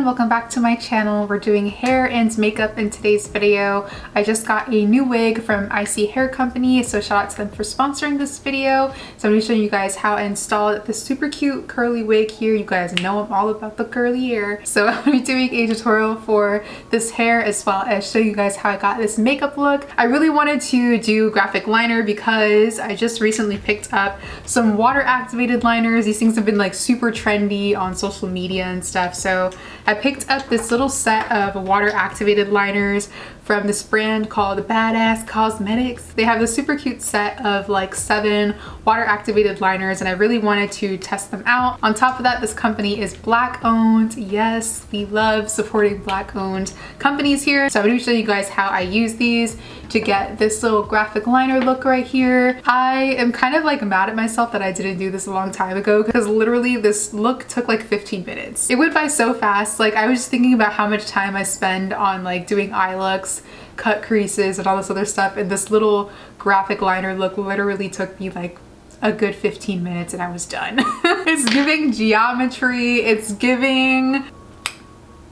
Welcome back to my channel. We're doing hair and makeup in today's video. I just got a new wig from Isee Hair Company, so shout out to them for sponsoring this video. So I'm going to show you guys how I installed this super cute curly wig here. You guys know I'm all about the curly hair. So I'm going to be doing a tutorial for this hair as well as show you guys how I got this makeup look. I really wanted to do graphic liner because I just recently picked up some water activated liners. These things have been like super trendy on social media and stuff. So I picked up this little set of water activated liners from this brand called Badass Cosmetics. They have this super cute set of like 7 water activated liners and I really wanted to test them out. On top of that, this company is Black owned. Yes, we love supporting Black owned companies here. So I'm going to show you guys how I use these to get this little graphic liner look right here. I am kind of like mad at myself that I didn't do this a long time ago because literally this look took like 15 minutes. It went by so fast. Like I was just thinking about how much time I spend on like doing eye looks, cut creases and all this other stuff, and this little graphic liner look literally took me like a good 15 minutes and I was done. It's giving geometry, it's giving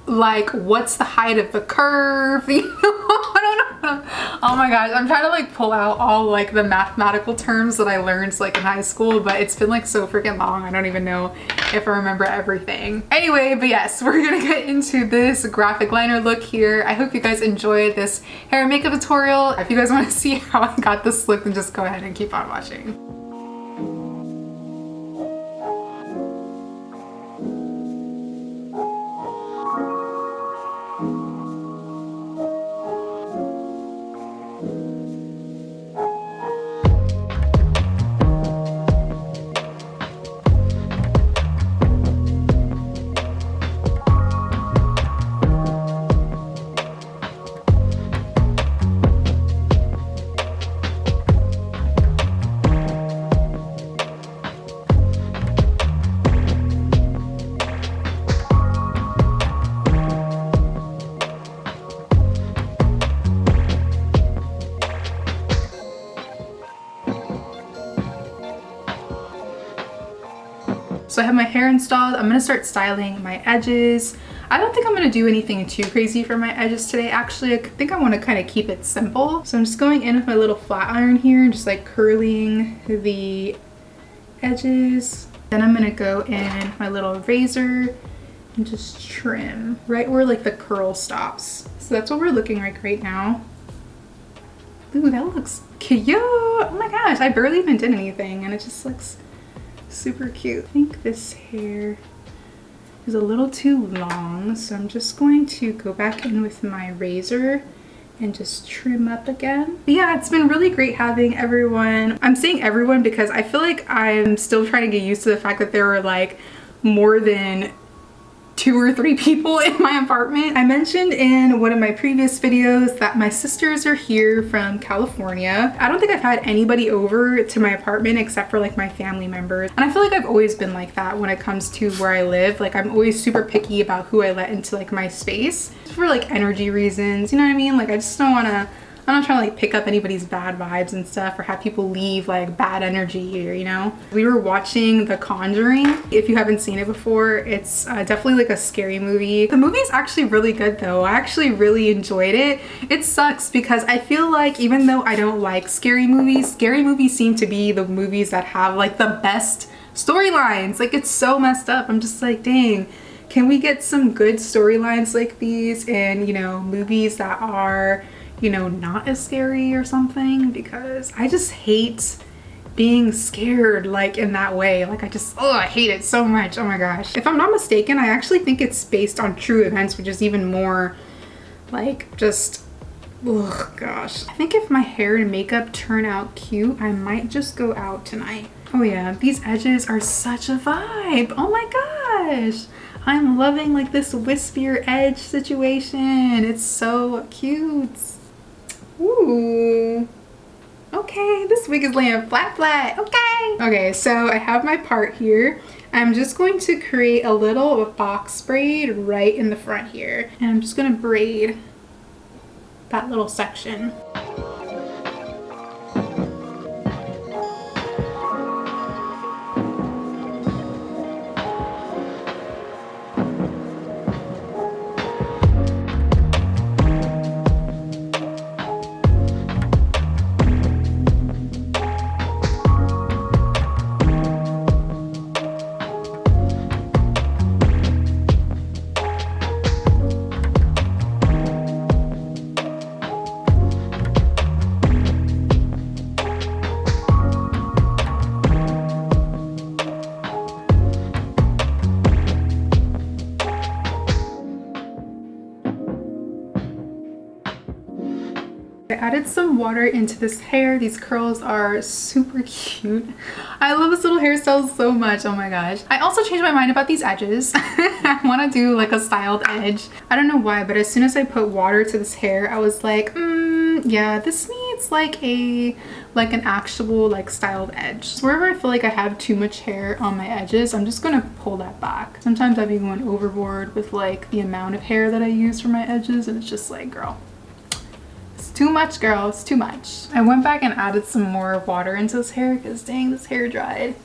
like what's the height of the curve, you know? I don't know. Oh my gosh, I'm trying to like pull out all like the mathematical terms that I learned like in high school, but it's been like so freaking long I don't even know if I remember everything. Anyway, but yes, we're gonna get into this graphic liner look here. I hope you guys enjoyed this hair and makeup tutorial. If you guys want to see how I got this look, then just go ahead and keep on watching. So I have my hair installed. I'm gonna start styling my edges. I don't think I'm gonna do anything too crazy for my edges today. Actually, I think I wanna kind of keep it simple. So I'm just going in with my little flat iron here and just like curling the edges. Then I'm gonna go in with my little razor and just trim right where like the curl stops. So that's what we're looking like right now. Ooh, that looks cute. Oh my gosh, I barely even did anything and it just looks super cute. I think this hair is a little too long, so I'm just going to go back in with my razor and just trim up again. But yeah, it's been really great having everyone. I'm saying everyone because I feel like I'm still trying to get used to the fact that there are like more than 2 or 3 people in my apartment. I mentioned in one of my previous videos that my sisters are here from California. I don't think I've had anybody over to my apartment except for like my family members. And I feel like I've always been like that when it comes to where I live. Like I'm always super picky about who I let into like my space for like energy reasons, you know what I mean? Like I just don't wanna, I'm not trying to like pick up anybody's bad vibes and stuff or have people leave like bad energy here, you know? We were watching The Conjuring. If you haven't seen it before, it's definitely like a scary movie. The movie is actually really good though. I actually really enjoyed it. It sucks because I feel like even though I don't like scary movies seem to be the movies that have like the best storylines. Like it's so messed up. I'm just like, dang. Can we get some good storylines like these in, you know, movies that are, you know, not as scary or something? Because I just hate being scared like in that way. Like I hate it so much. Oh my gosh. If I'm not mistaken, I actually think it's based on true events, which is even more like just, oh gosh. I think if my hair and makeup turn out cute, I might just go out tonight. Oh yeah, these edges are such a vibe. Oh my gosh. I'm loving like this wispier edge situation. It's so cute. Ooh. Okay, this wig is laying flat. Okay, so I have my part here. I'm just going to create a little box braid right in the front here. And I'm just gonna braid that little section. I added some water into this hair. These curls are super cute. I love this little hairstyle so much. Oh my gosh. I also changed my mind about these edges. I want to do like a styled edge. I don't know why, but as soon as I put water to this hair, I was like, yeah, this needs like an actual like styled edge. So wherever I feel like I have too much hair on my edges, I'm just gonna pull that back. Sometimes I've been going overboard with like the amount of hair that I use for my edges, and it's just like, girl, too much, girl, it's too much. I went back and added some more water into this hair because dang, this hair dried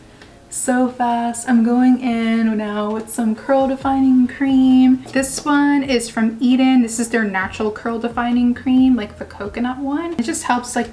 so fast. I'm going in now with some curl defining cream. This one is from Eden. This is their natural curl defining cream, like the coconut one. It just helps like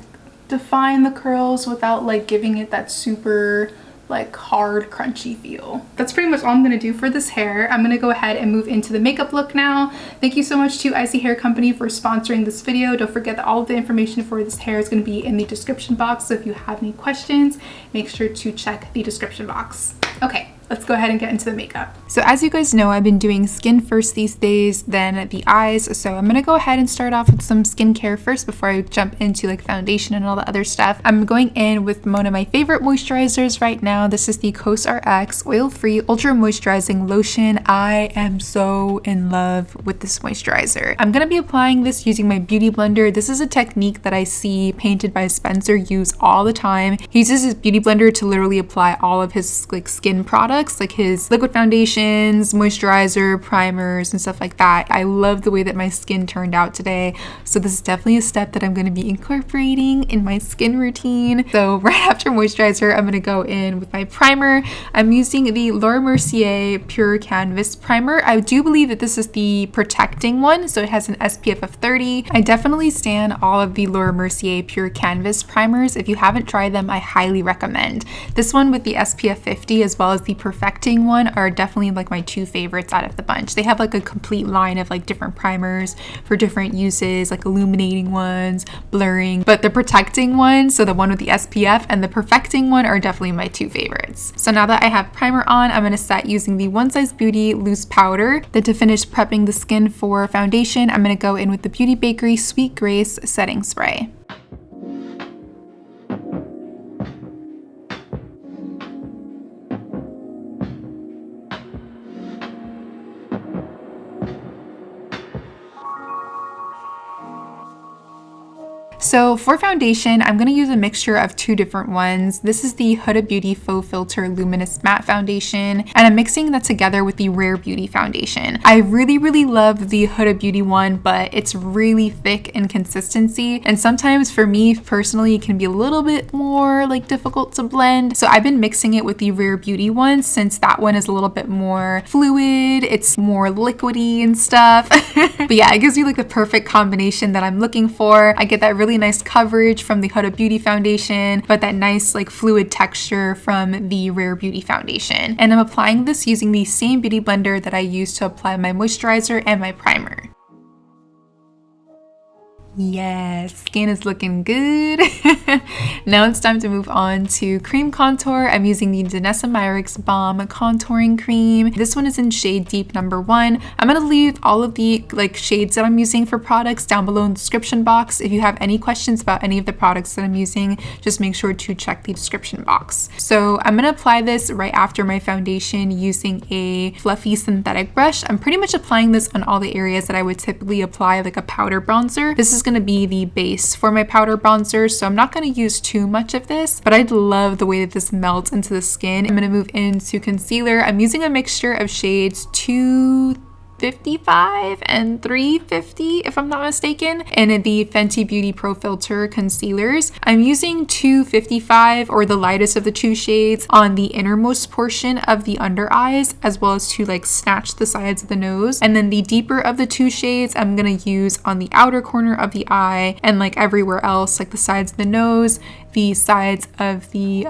define the curls without like giving it that super like hard crunchy feel. That's pretty much all I'm gonna do for this hair. I'm gonna go ahead and move into the makeup look now. Thank you so much to Isee Hair Company for sponsoring this video. Don't forget that all of the information for this hair is going to be in the description box, so if you have any questions, make sure to check the description box. Okay, let's go ahead and get into the makeup. So as you guys know, I've been doing skin first these days, then the eyes. So I'm gonna go ahead and start off with some skincare first before I jump into like foundation and all the other stuff. I'm going in with one of my favorite moisturizers right now. This is the CrvstalRx Oil-Free Ultra Moisturizing Lotion. I am so in love with this moisturizer. I'm gonna be applying this using my beauty blender. This is a technique that I see Painted by Spencer use all the time. He uses his beauty blender to literally apply all of his like skin products, like his liquid foundations, moisturizer, primers, and stuff like that. I love the way that my skin turned out today. So this is definitely a step that I'm going to be incorporating in my skin routine. So right after moisturizer, I'm going to go in with my primer. I'm using the Laura Mercier Pure Canvas Primer. I do believe that this is the protecting one, so it has an SPF of 30. I definitely stand all of the Laura Mercier Pure Canvas primers. If you haven't tried them, I highly recommend. This one with the SPF 50 as well as the perfecting one are definitely like my two favorites out of the bunch. They have like a complete line of like different primers for different uses, like illuminating ones, blurring, but the protecting one, so the one with the SPF, and the perfecting one are definitely my two favorites. So now that I have primer on, I'm going to set using the One Size Beauty loose powder. Then to finish prepping the skin for foundation, I'm going to go in with the Beauty Bakery Sweet Grace setting spray. So for foundation, I'm going to use a mixture of two different ones. This is the Huda Beauty Faux Filter Luminous Matte Foundation, and I'm mixing that together with the Rare Beauty Foundation. I really love the Huda Beauty one, but it's really thick in consistency, and sometimes for me personally, it can be a little bit more like difficult to blend. So I've been mixing it with the Rare Beauty one since that one is a little bit more fluid, it's more liquidy and stuff. But yeah, it gives me like the perfect combination that I'm looking for. I get that really nice coverage from the Huda Beauty foundation, but that nice like fluid texture from the Rare Beauty foundation. And I'm applying this using the same beauty blender that I use to apply my moisturizer and my primer. Yes, skin is looking good. Now it's time to move on to cream contour. I'm using the Danessa Myricks Balm Contouring Cream. This one is in shade Deep number 1. I'm going to leave all of the shades that I'm using for products down below in the description box. If you have any questions about any of the products that I'm using, just make sure to check the description box. So I'm going to apply this right after my foundation using a fluffy synthetic brush. I'm pretty much applying this on all the areas that I would typically apply like a powder bronzer. This is going to be the base for my powder bronzer, so I'm not going to use too much of this, but I love the way that this melts into the skin. I'm going to move into concealer. I'm using a mixture of shades 255 and 350 if I'm not mistaken, and the Fenty Beauty Pro Filter concealers. I'm using 255, or the lightest of the two shades, on the innermost portion of the under eyes, as well as to snatch the sides of the nose, and then the deeper of the two shades I'm gonna use on the outer corner of the eye and everywhere else, the sides of the nose, the sides of the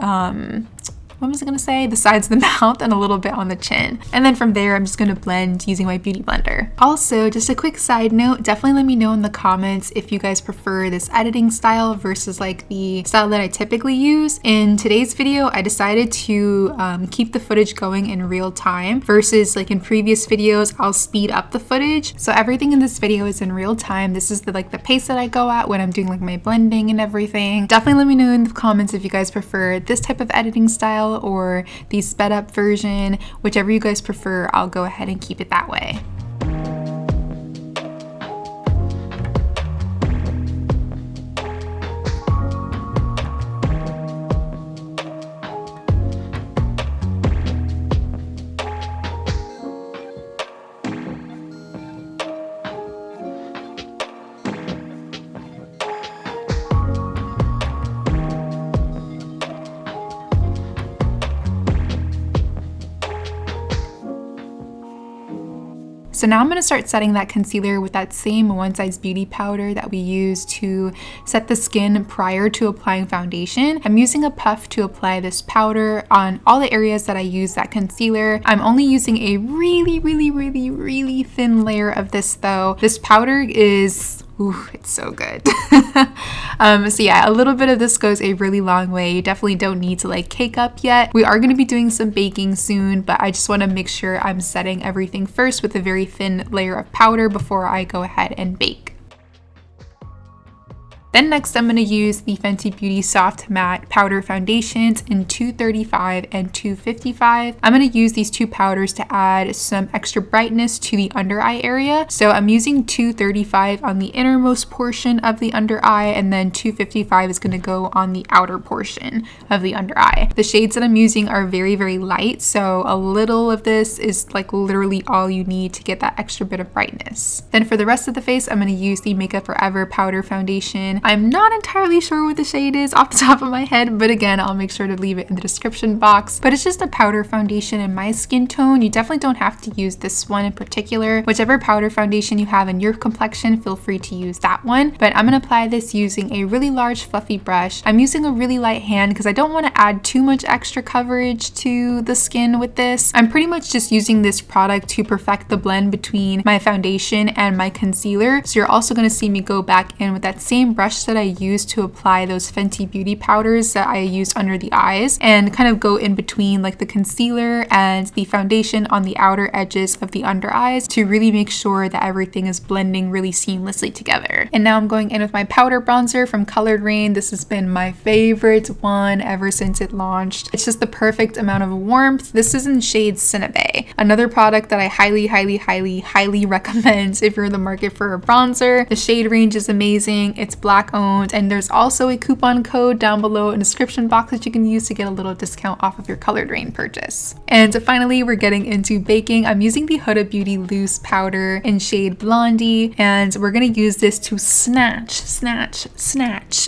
what was I gonna say? The sides of the mouth, and a little bit on the chin. And then from there, I'm just gonna blend using my beauty blender. Also, just a quick side note, definitely let me know in the comments if you guys prefer this editing style versus the style that I typically use. In today's video, I decided to keep the footage going in real time versus in previous videos, I'll speed up the footage. So everything in this video is in real time. This is the pace that I go at when I'm doing my blending and everything. Definitely let me know in the comments if you guys prefer this type of editing style or the sped up version. Whichever you guys prefer, I'll go ahead and keep it that way. So now I'm going to start setting that concealer with that same One Size Beauty powder that we use to set the skin prior to applying foundation. I'm using a puff to apply this powder on all the areas that I use that concealer. I'm only using a really thin layer of this though. This powder is... ooh, it's so good. So yeah, a little bit of this goes a really long way. You definitely don't need to cake up yet. We are going to be doing some baking soon, but I just want to make sure I'm setting everything first with a very thin layer of powder before I go ahead and bake. Then next I'm going to use the Fenty Beauty Soft Matte Powder Foundations in 235 and 255. I'm going to use these two powders to add some extra brightness to the under eye area. So I'm using 235 on the innermost portion of the under eye, and then 255 is going to go on the outer portion of the under eye. The shades that I'm using are very light, so a little of this is literally all you need to get that extra bit of brightness. Then for the rest of the face, I'm going to use the Makeup Forever Powder Foundation. I'm not entirely sure what the shade is off the top of my head, but again, I'll make sure to leave it in the description box. But it's just a powder foundation in my skin tone. You definitely don't have to use this one in particular. Whichever powder foundation you have in your complexion, feel free to use that one. But I'm going to apply this using a really large fluffy brush. I'm using a really light hand because I don't want to add too much extra coverage to the skin with this. I'm pretty much just using this product to perfect the blend between my foundation and my concealer. So you're also going to see me go back in with that same brush that I used to apply those Fenty Beauty powders that I used under the eyes, and kind of go in between the concealer and the foundation on the outer edges of the under eyes to really make sure that everything is blending really seamlessly together. And now I'm going in with my powder bronzer from Raine. This has been my favorite one ever since it launched. It's just the perfect amount of warmth. This is in shade Cinnabe, another product that I highly recommend if you're in the market for a bronzer. The shade range is amazing. It's black owned, and there's also a coupon code down below in the description box that you can use to get a little discount off of your Raine purchase. And finally, we're getting into baking. I'm using the Huda Beauty Loose powder in shade Blondie, and we're gonna use this to snatch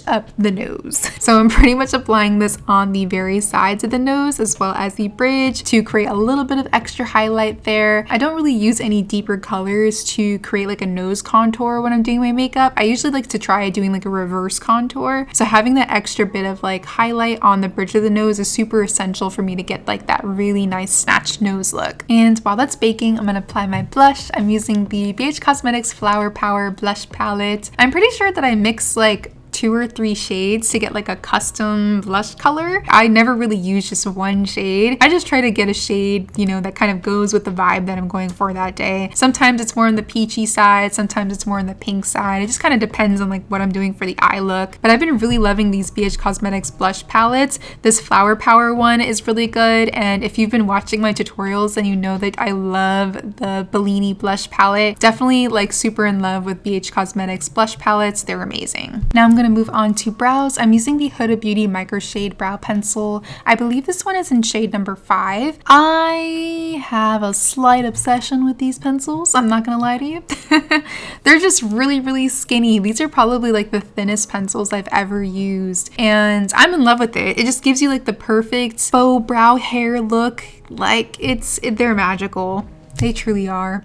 up the nose. So I'm pretty much applying this on the very sides of the nose as well as the bridge to create a little bit of extra highlight there. I don't really use any deeper colors to create a nose contour when I'm doing my makeup. I usually like to try doing a reverse contour. So having that extra bit of highlight on the bridge of the nose is super essential for me to get that really nice snatched nose look. And while that's baking, I'm gonna apply my blush. I'm using the BH Cosmetics Flower Power Blush Palette. I'm pretty sure that I mix 2 or 3 shades to get like a custom blush color. I never really use just one shade. I just try to get a shade, you know, that kind of goes with the vibe that I'm going for that day. Sometimes it's more on the peachy side, sometimes it's more on the pink side. It just kind of depends on like what I'm doing for the eye look. But I've been really loving these BH Cosmetics blush palettes. This Flower Power one is really good, and if you've been watching my tutorials, then you know that I love the Bellini blush palette. Definitely like super in love with BH Cosmetics blush palettes. They're amazing. Now I'm going to move on to brows. I'm using the Huda Beauty Micro Shade Brow Pencil. I believe this one is in shade number 5. I have a slight obsession with these pencils. I'm not going to lie to you. They're just really, really skinny. These are probably like the thinnest pencils I've ever used, and I'm in love with it. It just gives you like the perfect faux brow hair look. Like they're magical. They truly are.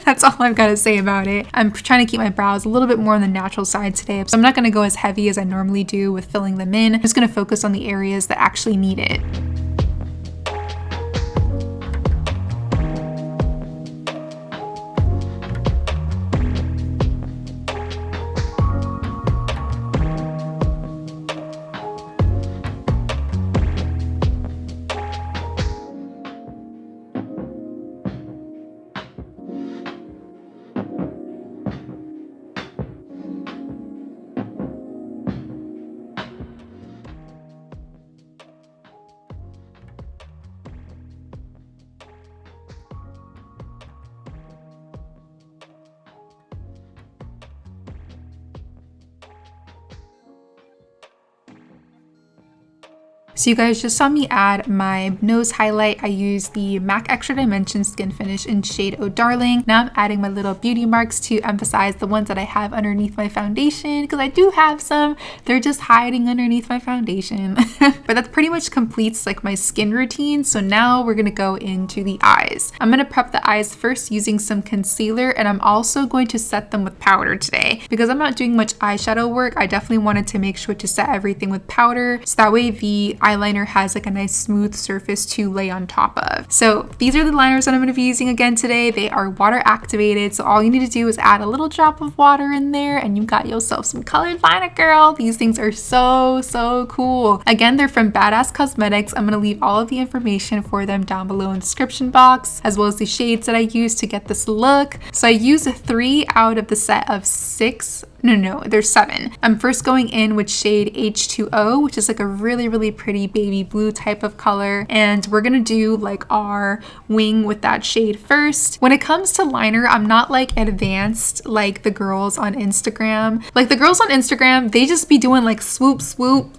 That's all I've got to say about it. I'm trying to keep my brows a little bit more on the natural side today, so I'm not going to go as heavy as I normally do with filling them in. I'm just going to focus on the areas that actually need it. So you guys just saw me add my nose highlight. I used the MAC Extra Dimension Skin Finish in shade Oh Darling. Now I'm adding my little beauty marks to emphasize the ones that I have underneath my foundation, because I do have some. They're just hiding underneath my foundation. But that pretty much completes like my skin routine. So now we're gonna go into the eyes. I'm gonna prep the eyes first using some concealer, and I'm also going to set them with powder today. Because I'm not doing much eyeshadow work, I definitely wanted to make sure to set everything with powder, so that way the eyeliner has like a nice smooth surface to lay on top of. So these are the liners that I'm going to be using again today. They are water activated, so all you need to do is add a little drop of water in there and you got yourself some colored liner, girl. These things are so cool. Again, they're from Badass Cosmetics. I'm going to leave all of the information for them down below in the description box, as well as the shades that I use to get this look. So I used 3 out of the set of 6. No, there's 7. I'm first going in with shade H2O, which is like a really pretty baby blue type of color. And we're gonna do like our wing with that shade first. When it comes to liner, I'm not like advanced like the girls on Instagram. Like the girls on Instagram, they just be doing like swoop,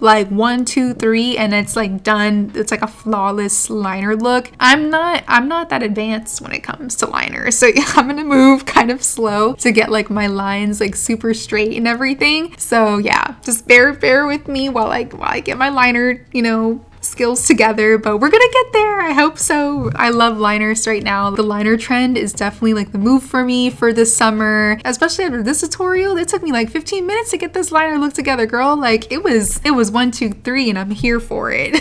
like 1, 2, 3, and it's like done. It's like a flawless liner look. I'm not that advanced when it comes to liner. So yeah, I'm gonna move kind of slow to get like my lines like super straight and everything. So yeah, just bear with me while I get my liner, you know, skills together, but we're gonna get there. I hope so. I love liners right now. The liner trend is definitely like the move for me for this summer, especially after this tutorial. It took me like 15 minutes to get this liner look together, girl. Like it was 1, 2, 3 and I'm here for it.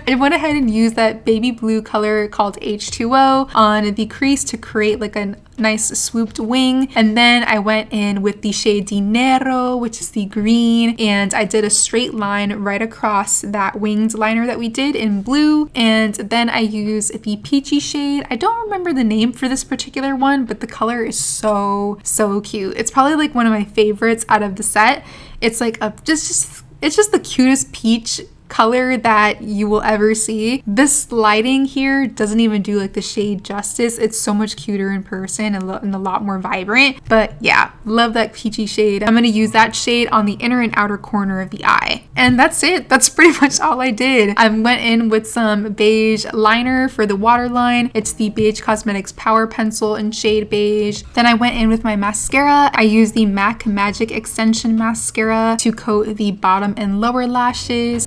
I went ahead and used that baby blue color called H2O on the crease to create like a nice swooped wing, and then I went in with the shade Dinero, which is the green, and I did a straight line right across that winged liner that we did in blue. And then I used the peachy shade. I don't remember the name for this particular one, but the color is so cute. It's probably like one of my favorites out of the set. It's like it's just the cutest peach color that you will ever see. This lighting here doesn't even do like the shade justice. It's so much cuter in person and a lot more vibrant. But yeah, love that peachy shade. I'm going to use that shade on the inner and outer corner of the eye. And that's it. That's pretty much all I did. I went in with some beige liner for the waterline. It's the BH Cosmetics Power Pencil in shade beige. Then I went in with my mascara. I used the MAC Magic Extension Mascara to coat the bottom and lower lashes.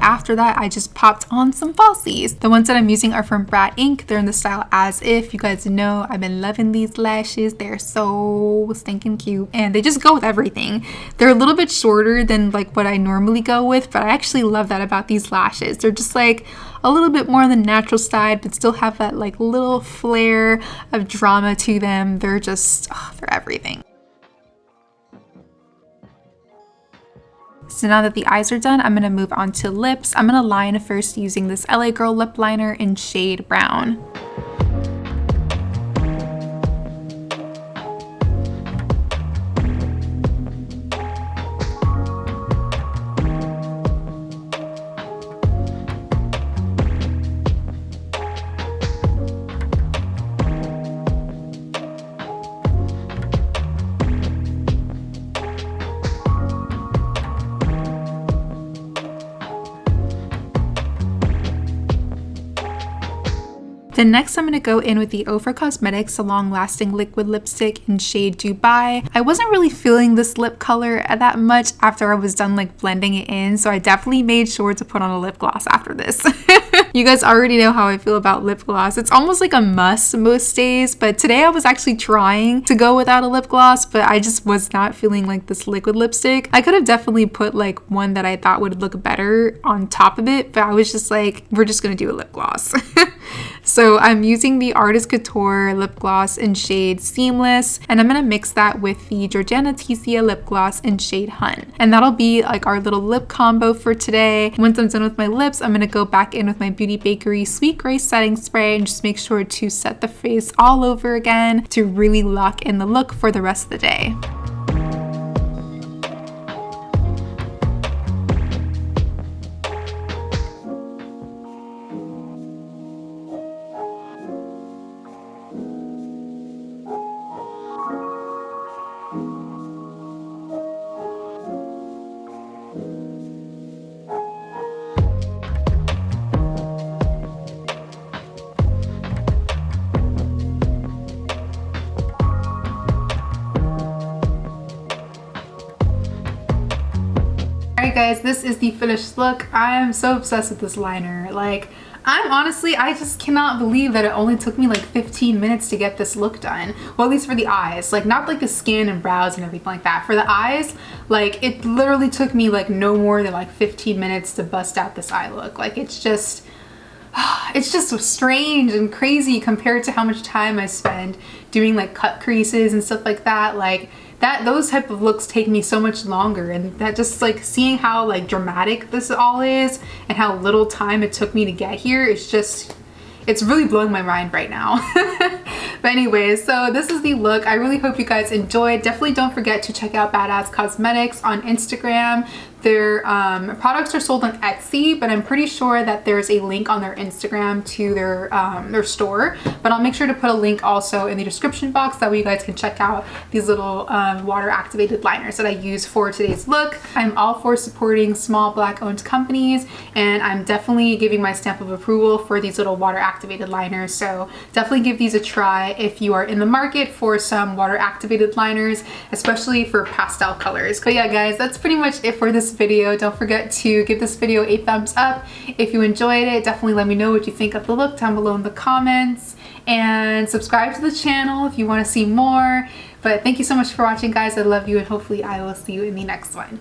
after that, I just popped on some falsies. The ones that I'm using are from Beaaute Inc. They're in the style As If. You guys know I've been loving these lashes. They're so stinking cute and they just go with everything. They're a little bit shorter than like what I normally go with, but I actually love that about these lashes. They're just like a little bit more on the natural side, but still have that like little flair of drama to them. They're just, they're everything. So now that the eyes are done, I'm gonna move on to lips. I'm gonna line first using this LA Girl lip liner in shade Brown. Then next I'm going to go in with the Ofra Cosmetics Long Lasting Liquid Lipstick in shade Dubai. I wasn't really feeling this lip color that much after I was done like blending it in, so I definitely made sure to put on a lip gloss after this. You guys already know how I feel about lip gloss. It's almost like a must most days, but today I was actually trying to go without a lip gloss, but I just was not feeling like this liquid lipstick. I could have definitely put like one that I thought would look better on top of it, but I was just like, we're just gonna do a lip gloss. So I'm using the Artist Couture lip gloss in shade Seamless, and I'm gonna mix that with the Georgiana Tisia lip gloss in shade Hun. And that'll be like our little lip combo for today. Once I'm done with my lips, I'm gonna go back in with my Beauty Bakery Sweet Grace setting spray and just make sure to set the face all over again to really lock in the look for the rest of the day. Alright guys, this is the finished look. I am so obsessed with this liner. Like, I just cannot believe that it only took me like 15 minutes to get this look done. Well, at least for the eyes. Like, not like the skin and brows and everything like that. For the eyes, like, it literally took me like no more than like 15 minutes to bust out this eye look. Like, it's just so strange and crazy compared to how much time I spend doing like cut creases and stuff like that. Like, those type of looks take me so much longer, and that just like seeing how like dramatic this all is and how little time it took me to get here, it's really blowing my mind right now. But anyways, so this is the look. I really hope you guys enjoyed. Definitely don't forget to check out Badass Cosmetics on Instagram. Their products are sold on Etsy, but I'm pretty sure that there's a link on their Instagram to their store. But I'll make sure to put a link also in the description box, that way you guys can check out these little water activated liners that I use for today's look. I'm all for supporting small Black owned companies, and I'm definitely giving my stamp of approval for these little water activated liners. So definitely give these a try if you are in the market for some water activated liners, especially for pastel colors. But yeah guys, that's pretty much it for this video. Don't forget to give this video a thumbs up if you enjoyed it. Definitely let me know what you think of the look down below in the comments, and subscribe to the channel if you want to see more. But thank you so much for watching guys. I love you, and hopefully I will see you in the next one.